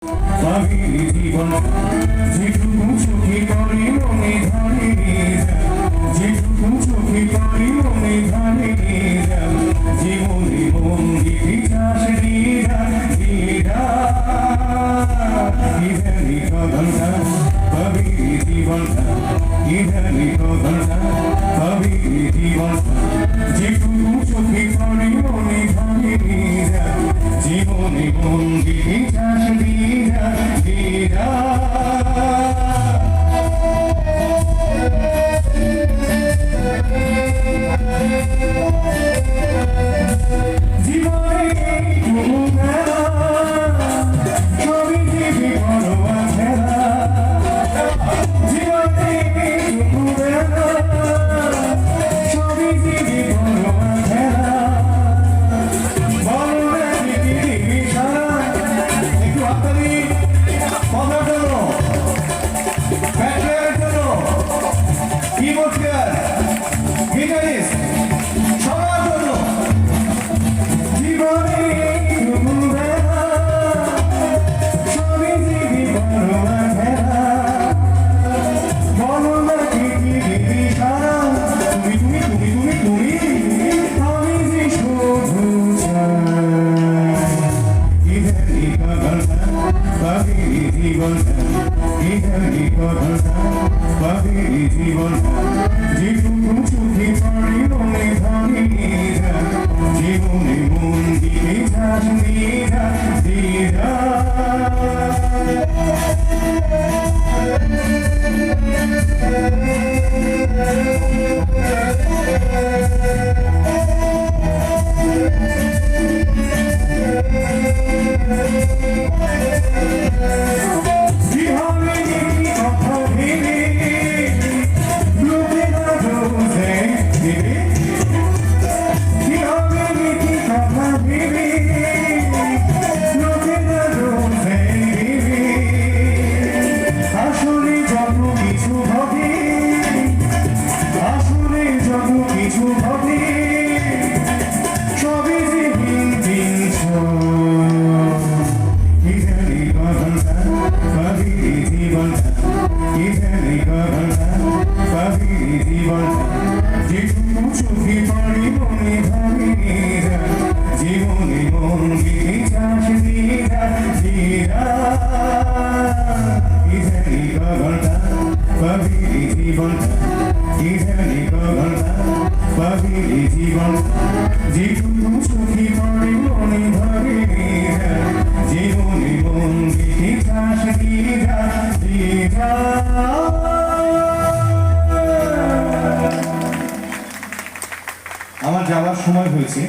ভাবির জীবন যেটুকু চোখে পড়ে মনে ধরে যেটুকু চোখে পড়ে মনে ধরে জীবনে মন দিতে চাষ ইধারি ঘন্টা ভাবির জীবনটা ইধারি ঘন্টা ভাবির জীবনটা যেটুকু চোখে পড়ে মনে ধরে জীবনে মন দিতে চাষ যেটুকু চোখে পড়ে মনে ধরে জীবনে মন দিতে চাষ যেটুকু চোখে পড়ে মনে ধরে জীবনে মন দিতে চাষ ইধারি ঘন্টা ভাবির জীবনটা ইধারি ঘন্টা ভাবির জীবনটা যেটুকু চোখে পড়ে মনে ধরে জীবনে মন দিতে চাষ আমার যাওয়ার সময় হয়েছে।